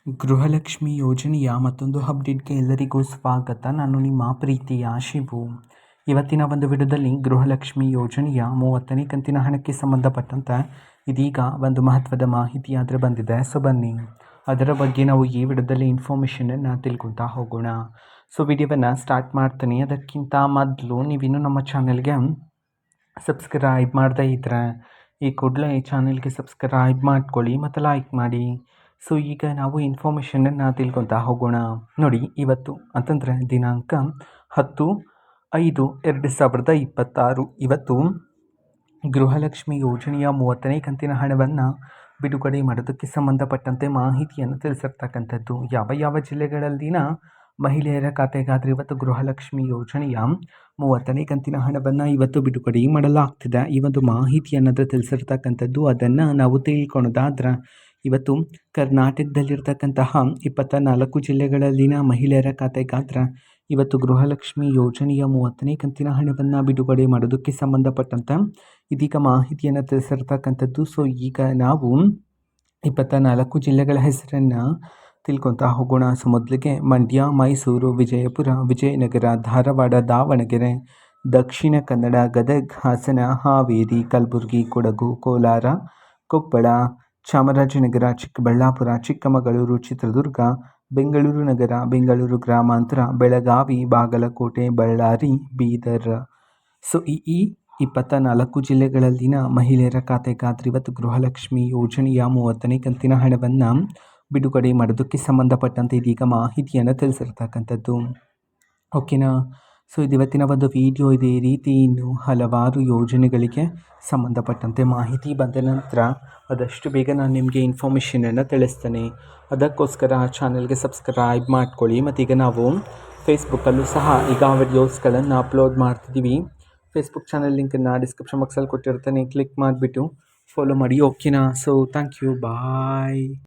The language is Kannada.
ಗೃಹಲಕ್ಷ್ಮಿ ಯೋಜನೆಯ ಮತ್ತೊಂದು ಅಪ್ಡೇಟ್ಗೆ ಎಲ್ಲರಿಗೂ ಸ್ವಾಗತ. ನಾನು ನಿಮ್ಮ ಪ್ರೀತಿಯ ಶಿವು. ಇವತ್ತಿನ ಒಂದು ವಿಡಿಯೋದಲ್ಲಿ ಗೃಹಲಕ್ಷ್ಮಿ ಯೋಜನೆಯ 30ನೇ ಕಂತಿನ ಹಣಕ್ಕೆ ಸಂಬಂಧಪಟ್ಟಂತೆ ಇದೀಗ ಒಂದು ಮಹತ್ವದ ಮಾಹಿತಿ ಆದರೆ ಬಂದಿದೆ. ಸೊ ಬನ್ನಿ ಅದರ ಬಗ್ಗೆ ನಾವು ಈ ವಿಡಿಯೋದಲ್ಲಿ ಇನ್ಫಾರ್ಮೇಷನನ್ನು ತಿಳ್ಕೊತಾ ಹೋಗೋಣ. ಸೊ ವಿಡಿಯೋವನ್ನು ಸ್ಟಾರ್ಟ್ ಮಾಡ್ತೀನಿ. ಅದಕ್ಕಿಂತ ಮೊದಲು ನೀವಿನ್ನೂ ನಮ್ಮ ಚಾನಲ್ಗೆ ಸಬ್ಸ್ಕ್ರೈಬ್ ಮಾಡದೇ ಇದ್ದರೆ ಈ ಕೂಡಲೇ ಈ ಚಾನಲ್ಗೆ ಸಬ್ಸ್ಕ್ರೈಬ್ ಮಾಡ್ಕೊಳ್ಳಿ ಮತ್ತು ಲೈಕ್ ಮಾಡಿ. ಸೊ ಈಗ ನಾವು ಇನ್ಫಾರ್ಮೇಷನನ್ನು ತಿಳ್ಕೊತಾ ಹೋಗೋಣ. ನೋಡಿ, ಇವತ್ತು ಅಂತಂದರೆ ದಿನಾಂಕ 10/5/2026 ಇವತ್ತು ಗೃಹಲಕ್ಷ್ಮಿ ಯೋಜನೆಯ 30ನೇ ಕಂತಿನ ಹಣವನ್ನು ಬಿಡುಗಡೆ ಮಾಡೋದಕ್ಕೆ ಸಂಬಂಧಪಟ್ಟಂತೆ ಮಾಹಿತಿಯನ್ನು ತಿಳಿಸಿರ್ತಕ್ಕಂಥದ್ದು. ಯಾವ ಜಿಲ್ಲೆಗಳಲ್ಲಿನ ಮಹಿಳೆಯರ ಖಾತೆಗಾದರೆ ಇವತ್ತು ಗೃಹಲಕ್ಷ್ಮಿ ಯೋಜನೆಯ 30ನೇ ಕಂತಿನ ಹಣವನ್ನು ಇವತ್ತು ಬಿಡುಗಡೆ ಮಾಡಲಾಗ್ತಿದೆ. ಈ ಒಂದು ಮಾಹಿತಿಯನ್ನು ತಿಳಿಸಿರ್ತಕ್ಕಂಥದ್ದು. ಅದನ್ನು ನಾವು ತಿಳ್ಕೊಳೋದಾದ್ರೆ ಇವತ್ತು ಕರ್ನಾಟಕದಲ್ಲಿರ್ತಕ್ಕಂತಹ 24 ಜಿಲ್ಲೆಗಳಲ್ಲಿನ ಮಹಿಳೆಯರ ಖಾತೆಗಾದ್ರೆ ಇವತ್ತು ಗೃಹಲಕ್ಷ್ಮಿ ಯೋಜನೆಯ 30ನೇ ಕಂತಿನ ಹಣವನ್ನು ಬಿಡುಗಡೆ ಮಾಡೋದಕ್ಕೆ ಸಂಬಂಧಪಟ್ಟಂತೆ ಇದೀಗ ಮಾಹಿತಿಯನ್ನು ತಿಳಿಸಿರ್ತಕ್ಕಂಥದ್ದು. ಸೊ ಈಗ ನಾವು 24 ಜಿಲ್ಲೆಗಳ ಹೆಸರನ್ನು ತಿಳ್ಕೊತಾ ಹೋಗೋಣ. ಸೊ ಮೊದಲಿಗೆ ಮಂಡ್ಯ, ಮೈಸೂರು, ವಿಜಯಪುರ, ವಿಜಯನಗರ, ಧಾರವಾಡ, ದಾವಣಗೆರೆ, ದಕ್ಷಿಣ ಕನ್ನಡ, ಗದಗ, ಹಾಸನ, ಹಾವೇರಿ, ಕಲಬುರಗಿ, ಕೊಡಗು, ಕೋಲಾರ, ಕೊಪ್ಪಳ, ಚಾಮರಾಜನಗರ, ಚಿಕ್ಕಬಳ್ಳಾಪುರ, ಚಿಕ್ಕಮಗಳೂರು, ಚಿತ್ರದುರ್ಗ, ಬೆಂಗಳೂರು ನಗರ, ಬೆಂಗಳೂರು ಗ್ರಾಮಾಂತರ, ಬೆಳಗಾವಿ, ಬಾಗಲಕೋಟೆ, ಬಳ್ಳಾರಿ, ಬೀದರ್. ಸೊ ಈ 24 ಜಿಲ್ಲೆಗಳಲ್ಲಿನ ಮಹಿಳೆಯರ ಖಾತೆಗಾದ್ರೆ ಇವತ್ತು ಗೃಹಲಕ್ಷ್ಮಿ ಯೋಜನೆಯ 30ನೇ ಕಂತಿನ ಹಣವನ್ನು ಬಿಡುಗಡೆ ಮಾಡೋದಕ್ಕೆ ಸಂಬಂಧಪಟ್ಟಂತೆ ಇದೀಗ ಮಾಹಿತಿಯನ್ನು ತಿಳಿಸಿರ್ತಕ್ಕಂಥದ್ದು. ಓಕೆನಾ? ಸೊ ಇದು ಇವತ್ತಿನ ಒಂದು ವಿಡಿಯೋ. ಇದೇ ರೀತಿ ಇನ್ನು ಹಲವಾರು ಯೋಜನೆಗಳಿಗೆ ಸಂಬಂಧಪಟ್ಟಂತೆ ಮಾಹಿತಿ ಬಂದ ನಂತರ ಆದಷ್ಟು ಬೇಗ ನಾನು ನಿಮಗೆ ಇನ್ಫಾರ್ಮೇಷನನ್ನು ತಿಳಿಸ್ತೇನೆ. ಅದಕ್ಕೋಸ್ಕರ ಚಾನಲ್ಗೆ ಸಬ್ಸ್ಕ್ರೈಬ್ ಮಾಡ್ಕೊಳ್ಳಿ. ಮತ್ತು ಈಗ ನಾವು ಫೇಸ್ಬುಕ್ಕಲ್ಲೂ ಸಹ ಈಗ ವಿಡಿಯೋಸ್ಗಳನ್ನು ಅಪ್ಲೋಡ್ ಮಾಡ್ತಿದ್ದೀವಿ. ಫೇಸ್ಬುಕ್ ಚಾನಲ್ ಲಿಂಕನ್ನು ಡಿಸ್ಕ್ರಿಪ್ಷನ್ ಬಾಕ್ಸಲ್ಲಿ ಕೊಟ್ಟಿರ್ತೇನೆ, ಕ್ಲಿಕ್ ಮಾಡಿಬಿಟ್ಟು ಫಾಲೋ ಮಾಡಿ. ಓಕೆನಾ? So thank you, bye.